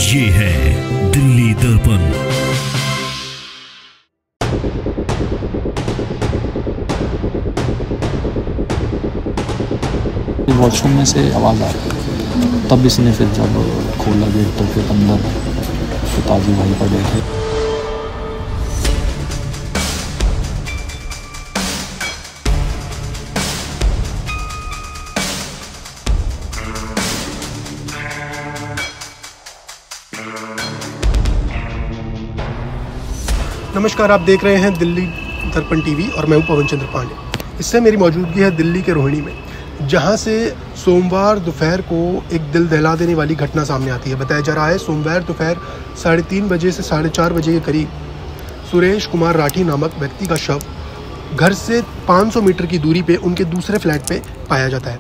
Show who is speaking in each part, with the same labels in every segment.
Speaker 1: ये है दिल्ली दर्पण।
Speaker 2: वॉशरूम में से आवाज़ आ रही, तब इसने फिर जब खोला गेट तो फिर अंदर पिताजी वहीं पर बैठे।
Speaker 3: नमस्कार, आप देख रहे हैं दिल्ली दर्पण टीवी और मैं हूं पवन चंद्र पांडे। इससे मेरी मौजूदगी है दिल्ली के रोहिणी में, जहां से सोमवार दोपहर को एक दिल दहला देने वाली घटना सामने आती है। बताया जा रहा है सोमवार दोपहर 3:30 बजे से 4:30 बजे के करीब सुरेश कुमार राठी नामक व्यक्ति का शव घर से 500 मीटर की दूरी पे उनके दूसरे फ्लैट पे पाया जाता है।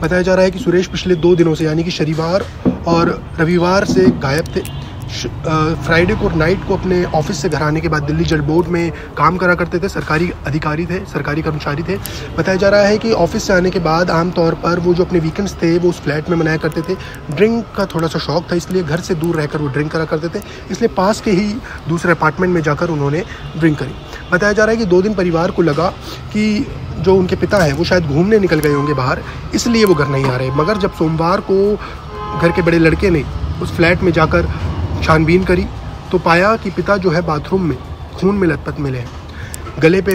Speaker 3: बताया जा रहा है कि सुरेश पिछले 2 दिनों से यानी कि शनिवार और रविवार से गायब थे। फ्राइडे को नाइट को अपने ऑफिस से घर आने के बाद दिल्ली जल बोर्ड में काम करा करते थे, सरकारी अधिकारी थे, सरकारी कर्मचारी थे। बताया जा रहा है कि ऑफिस से आने के बाद आमतौर पर वो जो अपने वीकेंड्स थे वो उस फ्लैट में मनाया करते थे। ड्रिंक का थोड़ा सा शौक था, इसलिए घर से दूर रहकर वो ड्रिंक करा करते थे, इसलिए पास के ही दूसरे अपार्टमेंट में जाकर उन्होंने ड्रिंक करी। बताया जा रहा है कि 2 दिन परिवार को लगा कि जो उनके पिता हैं वो शायद घूमने निकल गए होंगे बाहर, इसलिए वो घर नहीं आ रहे। मगर जब सोमवार को घर के बड़े लड़के ने उस फ्लैट में जाकर छानबीन करी तो पाया कि पिता जो है बाथरूम में खून में लथपथ मिले हैं। गले पे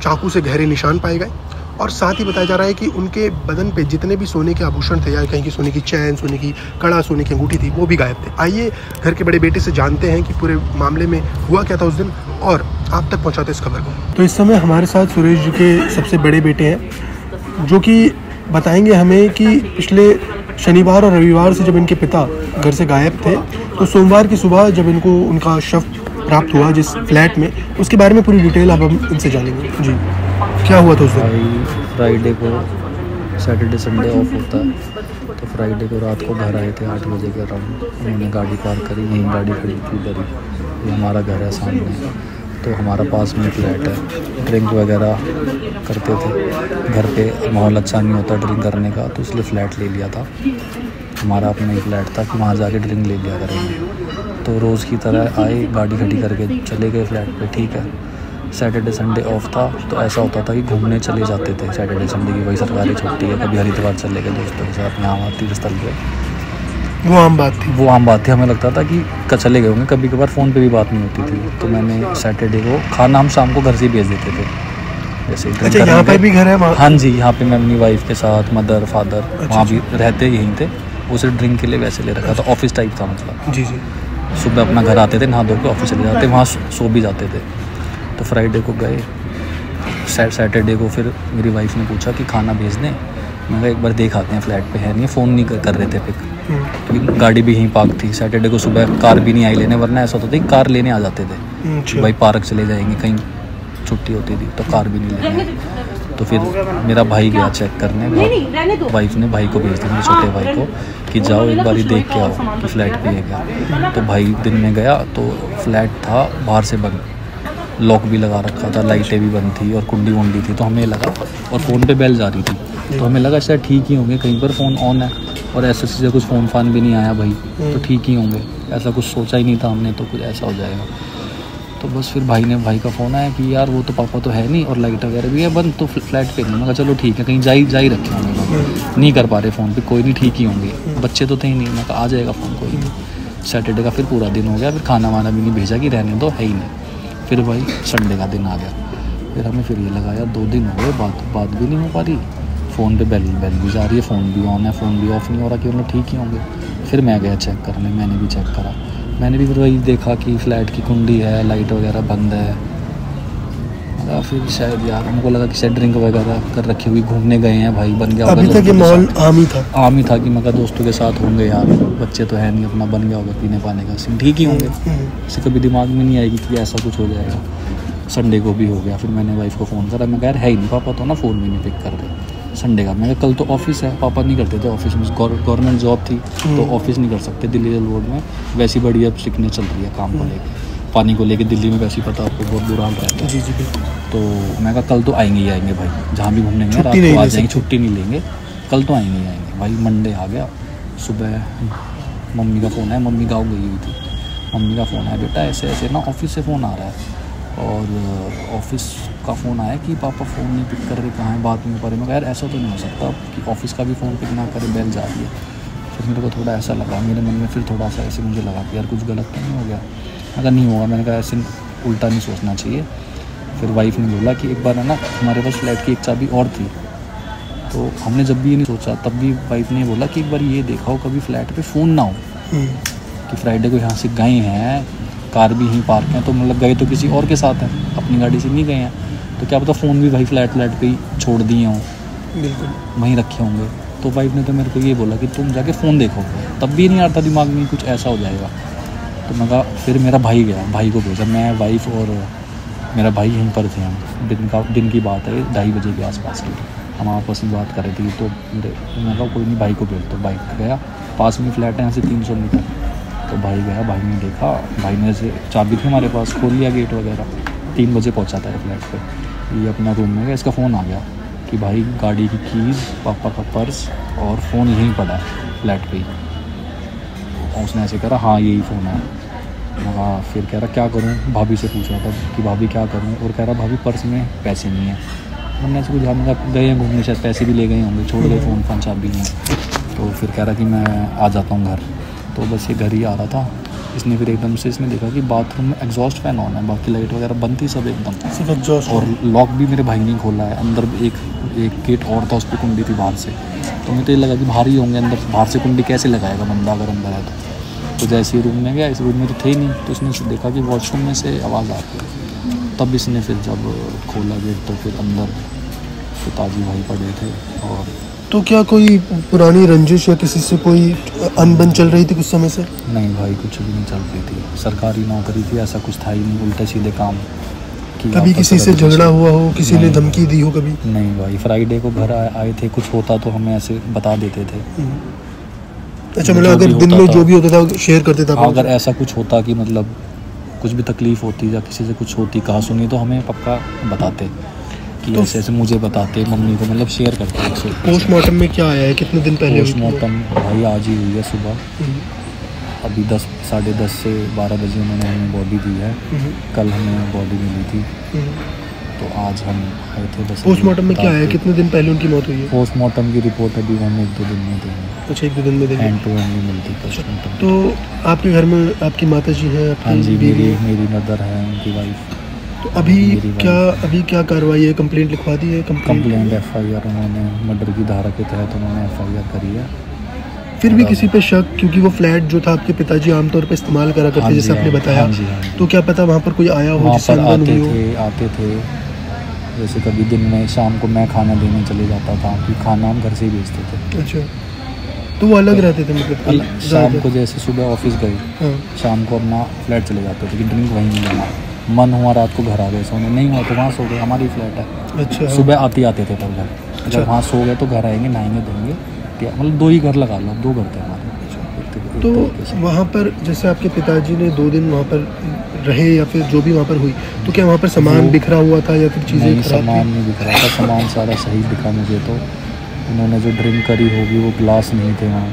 Speaker 3: चाकू से गहरे निशान पाए गए और साथ ही बताया जा रहा है कि उनके बदन पे जितने भी सोने के आभूषण थे, या कहीं की सोने की चैन, सोने की कड़ा, सोने की अंगूठी थी, वो भी गायब थे। आइए घर के बड़े बेटे से जानते हैं कि पूरे मामले में हुआ क्या था उस दिन और आप तक पहुँचाते इस खबर को। तो इस समय हमारे साथ सुरेश जी के सबसे बड़े बेटे हैं, जो कि बताएंगे हमें कि पिछले शनिवार और रविवार से जब इनके पिता घर से गायब थे तो सोमवार की सुबह जब इनको उनका शव प्राप्त हुआ जिस फ्लैट में, उसके बारे में पूरी डिटेल अब हम इनसे जानेंगे। जी, क्या हुआ था उस दिन?
Speaker 2: फ्राइडे को सैटरडे संडे ऑफ होता है, तो फ्राइडे को रात को घर आए थे 8 बजे के अराउंड। उन्होंने गाड़ी पार्क करी, यहीं गाड़ी खड़ी थी इधर ही, ये हमारा घर है सामने, तो हमारा पास में फ्लैट है। ड्रिंक वगैरह करते थे, घर पे माहौल अच्छा नहीं होता ड्रिंक करने का, तो इसलिए फ़्लैट ले लिया था। हमारा अपना ही फ्लैट था कि वहाँ जाके ड्रिंक ले लिया करेंगे। तो रोज़ की तरह आए, गाड़ी खड़ी करके चले गए फ्लैट पे, ठीक है। सैटरडे संडे ऑफ था, तो ऐसा होता था कि घूमने चले जाते थे सैटरडे संडे की, वही सरकारी छुट्टी है। कभी हरिद्वार चले गए दोस्तों के साथ, यहाँ तीर्थ स्थल गए,
Speaker 3: वो आम बात थी।
Speaker 2: वो आम बात थी। हमें लगता था कि चले गए होंगे, कभी कभार फ़ोन पे भी बात नहीं होती थी। तो मैंने सैटरडे को खाना हम शाम को घर से ही भेज देते थे, जैसे
Speaker 3: अच्छा, यहाँ पर भी घर है?
Speaker 2: हाँ जी, यहाँ पे मैं अपनी वाइफ के साथ, मदर फादर वहाँ भी रहते यहीं थे। उसे ड्रिंक के लिए वैसे ले रखा था, ऑफिस टाइप था मतलब।
Speaker 3: जी जी। सुबह
Speaker 2: अपना घर आते थे, नहा धो के ऑफिस चले जाते, वहाँ सो भी जाते थे। तो फ्राइडे को गए, सैटरडे को फिर मेरी वाइफ ने पूछा कि खाना भेज दें। मैं कहा एक बार देख आते हैं, फ्लैट पे है नहीं, फ़ोन नहीं कर रहे थे पिक, क्योंकि गाड़ी भी यहीं पार्क थी। सैटरडे को सुबह कार भी नहीं आई लेने, वरना ऐसा होता था कि कार लेने आ जाते थे, भाई पार्क चले जाएंगे, कहीं छुट्टी होती थी तो कार भी नहीं लेने। तो फिर मेरा भाई गया चेक करने, वाइफ ने भाई को भेज दिया, मेरे छोटे भाई को, कि जाओ एक बार देख के आओ कि फ़्लैट पे है क्या। तो भाई दिन में गया तो फ्लैट था बाहर से बंद, लॉक भी लगा रखा था, लाइटें भी बंद थी और कुंडी वुंडी थी। तो हमें लगा, और फ़ोन पे बेल जा रही थी, तो हमें लगा शायद ठीक ही होंगे, कहीं पर फ़ोन ऑन है और ऐसे चीज़ें कुछ फ़ोन फान भी नहीं आया भाई, तो ठीक ही होंगे। ऐसा कुछ सोचा ही नहीं था हमने, तो कुछ ऐसा हो जाएगा। तो बस फिर भाई का फ़ोन आया कि यार वो तो पापा तो है नहीं और लाइट वगैरह भी है बंद, तो फ्लैट पे नहीं। मैं कहा चलो ठीक है, कहीं जा ही रखे होंगे, नहीं कर पा रहे फ़ोन पे, कोई नहीं, ठीक ही होंगे, बच्चे तो थे ही नहीं। मैं कहा आ जाएगा फ़ोन, कोई नहीं। सैटरडे का फिर पूरा दिन हो गया, फिर खाना वाना भी नहीं भेजा कि रहने दो, है ही नहीं। फिर भाई संडे का दिन आ गया, फिर हमें फिर ये लगा यार 2 दिन हो गए, बात भी नहीं हो पा रही, फ़ोन पे बेल भी जा रही है, फ़ोन भी ऑन है, फ़ोन भी ऑफ नहीं हो रहा, कि उन्हें ठीक ही होंगे। फिर मैं गया चेक करने, मैंने भी चेक करा, मैंने भी फिर वही देखा कि फ़्लैट की कुंडी है, लाइट वगैरह बंद है। फिर शायद यार हमको लगा कि शायद ड्रिंक वगैरह कर रखी हुई, घूमने गए हैं भाई, बन गया होगा।
Speaker 3: अभी तक ये माहौल आम ही था कि
Speaker 2: मगर दोस्तों के साथ होंगे यार, बच्चे तो है नहीं, अपना बन गया होगा पीने पाने का सीन, ठीक ही होंगे। इसे कभी दिमाग में नहीं आएगी कि ऐसा कुछ हो जाएगा। संडे को भी हो गया, फिर मैंने वाइफ को फ़ोन करा, मैं कहा यार है ही नहीं पापा, तो ना फ़ोन भी नहीं पिक कर रहे। संडे का मैं कल तो ऑफिस है, पापा नहीं करते थे ऑफिस में, गवर्नमेंट जॉब थी तो ऑफिस नहीं कर सकते दिल्ली जल बोर्ड में, वैसी बढ़िया सिकने चल रही है काम को लेकर, पानी को लेके दिल्ली में वैसे ही पता आपको बहुत बुरा हाल रहता है।
Speaker 3: जी जी।
Speaker 2: तो मैं कहा कल तो आएंगे ही आएंगे भाई, जहाँ भी घूमने गए रात को आ जाएंगे, छुट्टी नहीं लेंगे, कल तो आएंगे ही आएंगे भाई। मंडे आ गया, सुबह मम्मी का फ़ोन है, मम्मी गाँव गई हुई थी, मम्मी का फ़ोन है, बेटा ऐसे ऐसे ना ऑफिस से फ़ोन आ रहा है और ऑफिस का फ़ोन आया कि पापा फ़ोन नहीं पिक कर रहे, कहाँ है, बात नहीं हो पा रही। मैं यार ऐसा तो नहीं हो सकता कि ऑफिस का भी फ़ोन पिक ना करे, बेल जा रही है। फिर मेरे को थोड़ा ऐसा लगा, मेरे मन में फिर थोड़ा सा ऐसे मुझे लगा कि यार कुछ गलत तो नहीं हो गया। अगर नहीं होगा, मैंने कहा ऐसे उल्टा नहीं सोचना चाहिए। फिर वाइफ ने बोला कि एक बार है ना हमारे पास फ्लैट की एक चाबी और थी, तो हमने जब भी ये नहीं सोचा तब भी वाइफ ने बोला कि एक बार ये देखा हो कभी फ्लैट पे फ़ोन ना हो, कि फ्राइडे को यहाँ से गए हैं, कार भी यहीं पार्क हैं, तो मतलब गए तो किसी और के साथ हैं, अपनी गाड़ी से नहीं गए हैं, तो क्या पता फ़ोन भी भाई फ्लैट पे ही छोड़ दिए हों,
Speaker 3: बिल्कुल
Speaker 2: वहीं रखे होंगे। तो वाइफ ने तो मेरे को ये बोला कि तुम जाके फ़ोन देखो। तब भी नहीं आता दिमाग में कुछ ऐसा हो जाएगा। तो मैं कहा, फिर मेरा भाई गया, भाई को भेजा, मैं वाइफ और मेरा भाई यहीं पर थे। हम दिन की बात है, 2:30 बजे के आसपास की, हम आपस में बात कर रहे थे। तो मैं कहा कोई नहीं, भाई को भेज दो। बाइक गया, पास में फ्लैट है यहाँ से 300 मीटर। तो भाई गया, भाई ने देखा, भाई ने से चाबी थी हमारे पास, खोल लिया गेट वगैरह। 3 बजे पहुँचा था फ्लैट पे। ये अपना रूम में गया, इसका फ़ोन आ गया कि भाई गाड़ी की कीज़, पापा का पर्स और फ़ोन यहीं पड़ा है फ्लैट पे ही। और उसने ऐसे कहा हाँ यही फ़ोन है। हाँ, फिर कह रहा क्या करूँ, भाभी से पूछ रहा था कि भाभी क्या करूँ, और कह रहा भाभी पर्स में पैसे नहीं है। हमने ऐसे कुछ गए हैं घूमने, शायद पैसे भी ले गए होंगे, छोड़ गए फ़ोन चाबी नहीं। तो फिर कह रहा कि मैं आ जाता हूँ घर। तो बस ये घर ही आ रहा था। इसने फिर एकदम से इसने देखा कि बाथरूम में एग्जॉस्ट फैन ऑन है, बाकी लाइट वगैरह बंद थी सब एकदम,
Speaker 3: सिर्फ एग्जॉस्ट।
Speaker 2: और लॉक भी मेरे भाई ने खोला है। अंदर एक गेट और था, उस पर कुंडी थी बाहर से। तो मुझे तो ये लगा कि बाहर ही होंगे, अंदर बाहर से कुंडी कैसे लगाएगा बंदा अगर अंदर है तो जैसे ही रूम में गया, इस रूम में तो थे ही नहीं, तो उसने देखा कि वॉशरूम में से आवाज़ आती है। तब इसने फिर जब खोला गेट तो फिर अंदर पिताजी भाई पड़े थे। और
Speaker 3: तो क्या कोई पुरानी रंजिश या किसी से कोई अनबन चल रही थी कुछ समय से?
Speaker 2: नहीं भाई, कुछ भी नहीं चल रही थी, सरकारी नौकरी थी, ऐसा कुछ था ही नहीं, उल्टे सीधे काम।
Speaker 3: कभी किसी से झगड़ा हुआ हो, किसी ने धमकी दी हो कभी?
Speaker 2: नहीं भाई, फ्राइडे को घर आए थे, कुछ होता तो हमें ऐसे बता देते थे।
Speaker 3: अच्छा, मतलब अगर दिन में जो भी होता था शेयर करते थे?
Speaker 2: अगर ऐसा कुछ होता कि मतलब कुछ भी तकलीफ़ होती या किसी से कुछ होती, कहा सुनी, तो हमें पक्का बताते कि तो ऐसे ऐसे मुझे बताते, मम्मी को मतलब शेयर करते।
Speaker 3: पोस्टमार्टम में क्या आया है, कितने दिन पहले?
Speaker 2: पोस्टमार्टम भाई आज ही हुई है सुबह, अभी 10 साढ़े 10 से 12 बजे उन्होंने हमें बॉडी दी है। कल हमें बॉडी मिली थी, तो आज हम आए थे। बस
Speaker 3: पोस्टमार्टम में क्या है, कितने दिन पहले उनकी मौत हुई है?
Speaker 2: पोस्टमार्टम की रिपोर्ट अभी हमें 1-2 दिन में देंगे।
Speaker 3: अच्छा, 1-2 दिन में देंगे,
Speaker 2: एंड टू एंड नहीं मिलती पोस्टमार्टम।
Speaker 3: तो आपके घर में आपकी माता जी हैं?
Speaker 2: हाँ जी, मेरी मदर है, उनकी वाइफ।
Speaker 3: तो अभी क्या कार्रवाई है? कंप्लेंट लिखवा दी है?
Speaker 2: कंप्लेंट FIR उन्होंने मर्डर की धारा के तहत उन्होंने FIR करी है।
Speaker 3: फिर भी किसी पे शक, क्योंकि वो फ्लैट जो था आपके पिताजी आमतौर पे इस्तेमाल करा करते, जैसे आपने बताया, तो क्या पता वहाँ पर कोई आया हो जिससे अनबन हुई हो? आते थे,
Speaker 2: जैसे कभी दिन में शाम को मैं खाना देने चले जाता था, क्योंकि खाना हम घर से ही भेजते थे।
Speaker 3: अच्छा, तो वो अलग रहते थे मतलब?
Speaker 2: शाम को जैसे सुबह ऑफिस गए, शाम को अपना फ्लैट चले जाते थे कि ड्रिंक वहीं नहीं लेना, मन हुआ रात को घर आ गए सोने, नहीं हुआ तो वहाँ सो गए, हमारी फ्लैट है। अच्छा, सुबह आते थे पर घर, जब वहाँ सो गए तो घर आएंगे, नहाएंगे धोएंगे, मतलब 2 ही घर लगा लो, 2 घर थे हमारे।
Speaker 3: तो वहाँ पर जैसे आपके पिताजी ने 2 दिन वहाँ पर रहे या फिर जो भी वहाँ पर हुई, तो क्या वहाँ पर सामान बिखरा हुआ था या फिर चीज़ें खराब?
Speaker 2: सामान नहीं बिखरा था, सामान सारा सही दिखा मुझे। तो उन्होंने जो ड्रिंक करी होगी वो ग्लास नहीं थे वहाँ,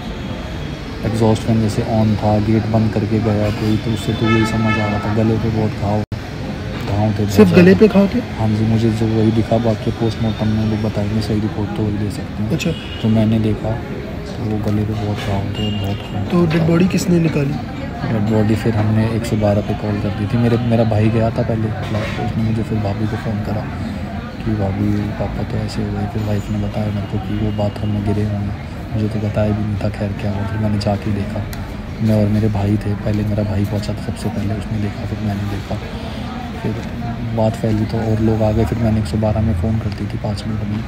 Speaker 2: एग्जॉस्ट फैन जैसे ऑन था, गेट बंद करके गया कोई, तो उससे तो यही समझ आ रहा था। गले पे बहुत घाव थे।
Speaker 3: सिर्फ गले पे घाव थे?
Speaker 2: हाँ जी, मुझे जो वही दिखा, बाकी पोस्टमार्टम में वो बताएंगे, सही रिपोर्ट तो वही दे सकते हैं।
Speaker 3: अच्छा,
Speaker 2: जो मैंने देखा तो वो गले पे बहुत घाव थे, बहुत।
Speaker 3: तो डेड बॉडी किसने निकाली?
Speaker 2: डेड बॉडी फिर हमने 112 पे कॉल कर दी थी। मेरा भाई गया था पहले फ्लैट, तो उसने मुझे फिर भाभी को फ़ोन करा कि भाभी पापा तो ऐसे हो गए। फिर वाइफ ने बताया मेरे को कि वो बाथरूम में गिरे हुए हैं, मुझे तो बताया भी नहीं था खैर क्या हुआ। फिर मैंने जाके देखा, मैं और मेरे भाई थे, पहले मेरा भाई पहुंचा था सबसे पहले, उसने देखा, फिर मैंने देखा, फिर बात फैली तो और लोग आ गए। फिर मैंने 112 में फ़ोन कर दी थी, 5 मिनट में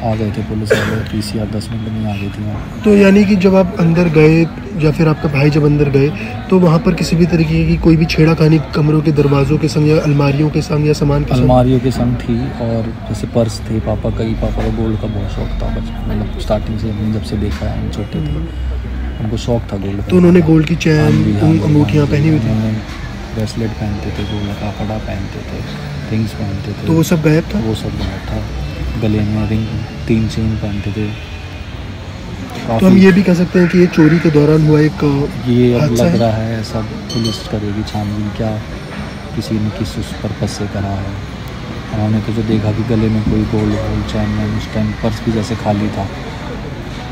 Speaker 2: आ गए थे पुलिस वाले, PCR 10 मिनट में आ गई थी वहाँ।
Speaker 3: तो यानी कि जब आप अंदर गए या फिर आपका भाई जब अंदर गए, तो वहाँ पर किसी भी तरीके की कोई भी छेड़खानी कमरों के दरवाज़ों के संग या अलमारियों के संग या सामान के संग?
Speaker 2: अलमारियों के संग थी, और जैसे पर्स थे पापा का गोल्ड का बहुत शौक था, मतलब स्टार्टिंग से हमने जब से देखा है, हम छोटे थे, उनको शौक था गोल्ड का।
Speaker 3: तो उन्होंने गोल्ड की चैन, अंगूठियाँ पहनी हुई थी?
Speaker 2: ब्रेसलेट पहनते थे, गोल्ड का कड़ा पहनते थे, रिंग्स पहनते थे।
Speaker 3: तो वो सब गायब था?
Speaker 2: वो सब गायब था। गले में रिंग 3 चेन पहनते थे।
Speaker 3: तो हम ये भी कह सकते हैं कि ये चोरी के दौरान हुआ एक
Speaker 2: ये अब
Speaker 3: हादसा
Speaker 2: लग
Speaker 3: है।
Speaker 2: रहा है सब पुलिस करेगी छानबीन, क्या किसी ने किस उस पर्पज से करा है। हमने तो जो देखा कि गले में कोई गोल्ड चैन में उस टाइम पर्स भी जैसे खाली था,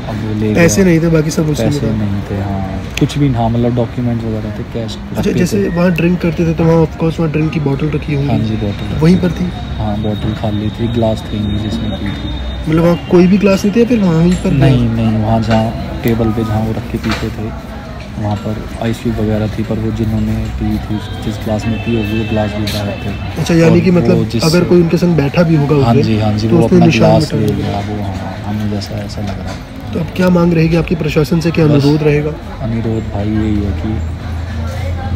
Speaker 2: अब वो ले
Speaker 3: पैसे
Speaker 2: गया।
Speaker 3: नहीं थे, बाकी सब उसमें
Speaker 2: पैसे
Speaker 3: था।
Speaker 2: नहीं थे, हाँ कुछ भी हाँ, मतलब डॉक्यूमेंट वगैरह थे, कैश।
Speaker 3: अच्छा, जैसे वहाँ ड्रिंक करते थे तो वहाँ ऑफ कोर्स वहाँ ड्रिंक की बोतल रखी
Speaker 2: हाँ
Speaker 3: होंगी,
Speaker 2: जी, बोतल
Speaker 3: वहीं पर थी।
Speaker 2: हाँ बोतल खाली थी, ग्लास थी जिसमें पी थी।
Speaker 3: मतलब वहाँ कोई भी ग्लास नहीं थे, फिर वहीं पर
Speaker 2: नहीं, वहाँ जहाँ टेबल पे जहाँ वो रख के पीते थे वहाँ पर आइस क्यूब वगैरह थी, पर वो जिन्होंने पी थी जिस ग्लास में पी होगी वो ग्लास भी गायब थे।
Speaker 3: अच्छा, यानी कि
Speaker 2: और वो
Speaker 3: मतलब अगर कोई उनके संग बैठा भी होगा
Speaker 2: हाँ
Speaker 3: उसमें,
Speaker 2: जी
Speaker 3: तो
Speaker 2: वो
Speaker 3: उसमें
Speaker 2: अपना
Speaker 3: निशान
Speaker 2: ग्लास
Speaker 3: मिटा
Speaker 2: ले
Speaker 3: होगा।
Speaker 2: गया वो, हाँ हमें जैसा ऐसा लग रहा है।
Speaker 3: तो अब क्या मांग रहेगी आपकी प्रशासन से, क्या
Speaker 2: बस
Speaker 3: अनुरोध रहेगा?
Speaker 2: अनुरोध भाई यही है कि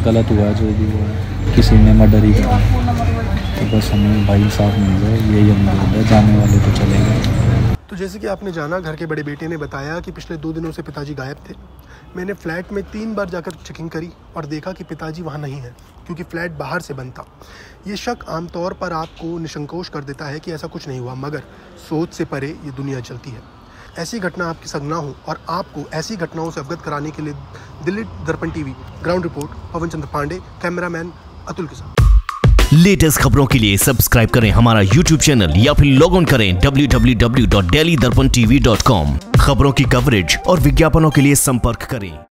Speaker 2: गलत हुआ है जो भी हुआ है, किसी ने मर्डर ही करा, तो बस हमें भाई इंसाफ मिल जाए, यही अनुरोध है। जाने वाले तो चले गए।
Speaker 3: तो जैसे कि आपने जाना, घर के बड़े बेटे ने बताया कि पिछले 2 दिनों से पिताजी गायब थे। मैंने फ्लैट में 3 बार जाकर चेकिंग करी और देखा कि पिताजी वहाँ नहीं है, क्योंकि फ्लैट बाहर से बंद था। ये शक आमतौर पर आपको निसंकोच कर देता है कि ऐसा कुछ नहीं हुआ, मगर सोच से परे ये दुनिया चलती है। ऐसी घटना आपके संग ना हो और आपको ऐसी घटनाओं से अवगत कराने के लिए दिल्ली दर्पण टीवी ग्राउंड रिपोर्ट पवन चंद्र पांडे, कैमरामैन अतुल के साथ।
Speaker 1: लेटेस्ट खबरों के लिए सब्सक्राइब करें हमारा YouTube चैनल या फिर लॉग ऑन करें www.delhidarpantv.com। खबरों की कवरेज और विज्ञापनों के लिए संपर्क करें।